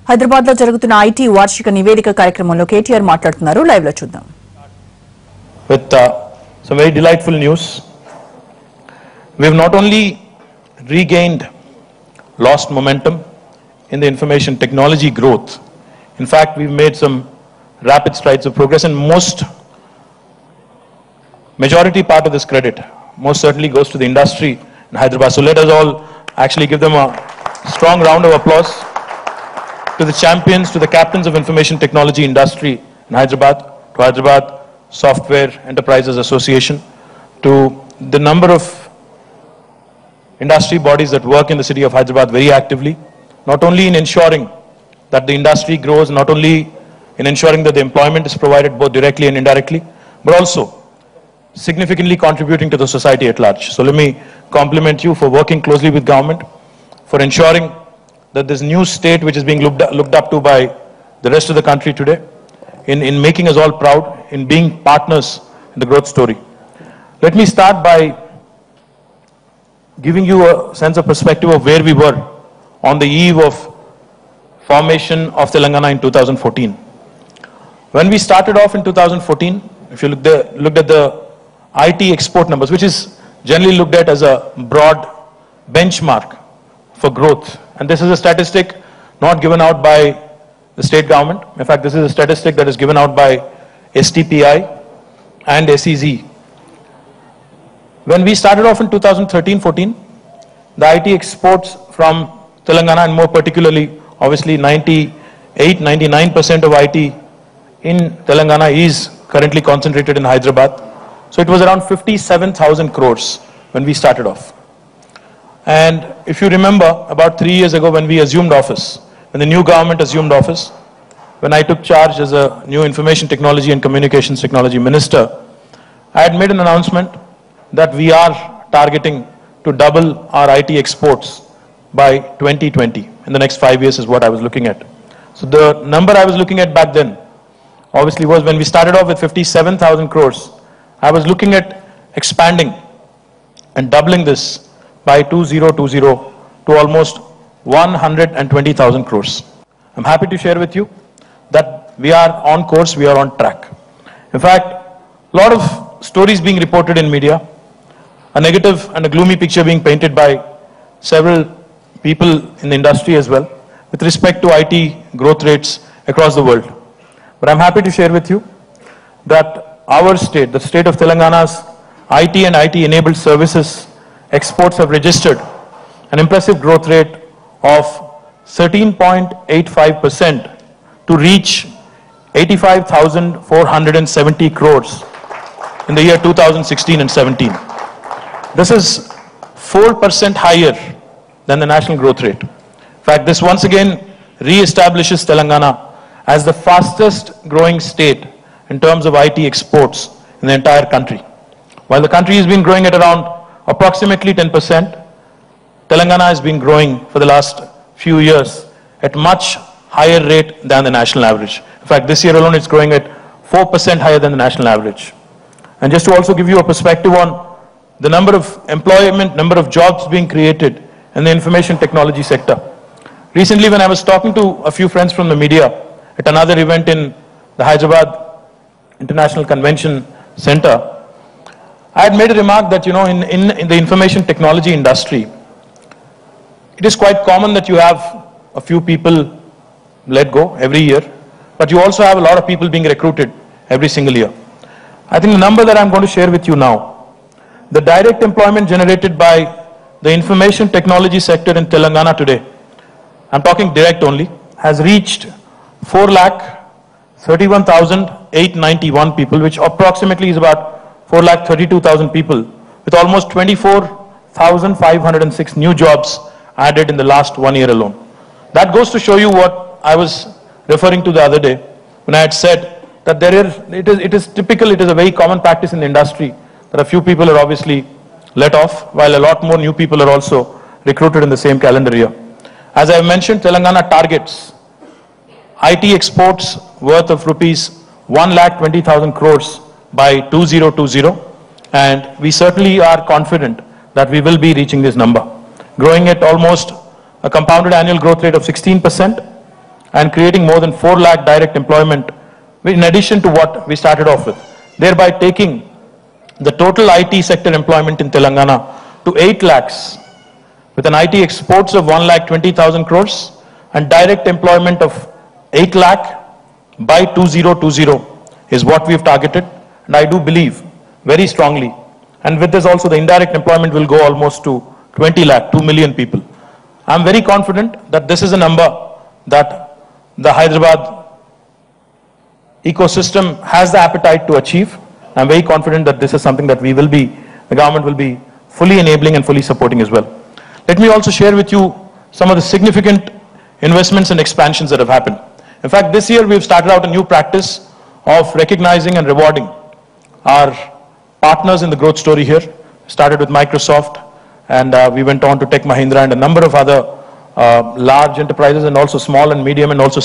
Hyderabad లో జరుగుతున్న IT వార్షిక నివేదిక కార్యక్రమంలో KTR మాట్లాడుతున్నారు. లైవ్ లో చూద్దాం. With some very delightful news. We have not only regained lost momentum in the information technology growth. In fact, we've made some rapid strides of progress, and majority part of this credit most certainly goes to the industry in Hyderabad. So let us all actually give them a strong round of applause. To the champions, to the captains of information technology industry in Hyderabad, to Hyderabad Software Enterprises Association, to the number of industry bodies that work in the city of Hyderabad very actively, not only in ensuring that the industry grows, not only in ensuring that the employment is provided both directly and indirectly, but also significantly contributing to the society at large. So let me compliment you for working closely with government, for ensuring that this new state which is being looked up to by the rest of the country today, in making us all proud, in being partners in the growth story. Let me start by giving you a sense of perspective of where we were on the eve of formation of Telangana in 2014. When we started off in 2014, if you looked at the IT export numbers, which is generally looked at as a broad benchmark for growth. And this is a statistic not given out by the state government. In fact, this is a statistic that is given out by STPI and SEZ. When we started off in 2013-14, the IT exports from Telangana, and more particularly, obviously 98-99% of IT in Telangana is currently concentrated in Hyderabad. So it was around 57,000 crores when we started off. And if you remember, about 3 years ago when we assumed office, when the new government assumed office, when I took charge as a new information technology and communications technology minister, I had made an announcement that we are targeting to double our IT exports by 2020. In the next 5 years is what I was looking at. So the number I was looking at back then, obviously, was when we started off with 57,000 crores, I was looking at expanding and doubling this by 2020 to almost 120,000 crores. I'm happy to share with you that we are on course, we are on track. In fact, a lot of stories being reported in media, a negative and a gloomy picture being painted by several people in the industry as well, with respect to IT growth rates across the world. But I'm happy to share with you that our state, the state of Telangana's IT and IT-enabled services exports have registered an impressive growth rate of 13.85% to reach 85,470 crores in the year 2016 and 17. This is 4% higher than the national growth rate. In fact, this once again re-establishes Telangana as the fastest growing state in terms of IT exports in the entire country. While the country has been growing at around approximately 10%, Telangana has been growing for the last few years at much higher rate than the national average. In fact, this year alone it's growing at 4% higher than the national average. And just to also give you a perspective on the number of employment, number of jobs being created in the information technology sector. Recently, when I was talking to a few friends from the media at another event in the Hyderabad International Convention Center, I had made a remark that, you know, in the information technology industry, it is quite common that you have a few people let go every year, but you also have a lot of people being recruited every single year. I think the number that I'm going to share with you now, the direct employment generated by the information technology sector in Telangana today, I'm talking direct only, has reached 4,31,891 people, which approximately is about 4,32,000 people, with almost 24,506 new jobs added in the last 1 year alone. That goes to show you what I was referring to the other day when I had said that it is typical, it is a very common practice in the industry that a few people are obviously let off, while a lot more new people are also recruited in the same calendar year. As I have mentioned, Telangana targets IT exports worth of rupees 1,20,000 crores by 2020, and we certainly are confident that we will be reaching this number, growing at almost a compounded annual growth rate of 16%, and creating more than 4 lakh direct employment in addition to what we started off with, thereby taking the total IT sector employment in Telangana to 8 lakhs, with an IT exports of 1,20,000 crores and direct employment of 8 lakh by 2020 is what we've targeted. And I do believe very strongly, and with this also the indirect employment will go almost to 20 lakh, 2 million people. I'm very confident that this is a number that the Hyderabad ecosystem has the appetite to achieve. I'm very confident that this is something that the government will be fully enabling and fully supporting as well. Let me also share with you some of the significant investments and expansions that have happened. In fact, this year we've started out a new practice of recognizing and rewarding our partners in the growth story here. Started with Microsoft, and we went on to Tech Mahindra and a number of other large enterprises, and also small and medium, and also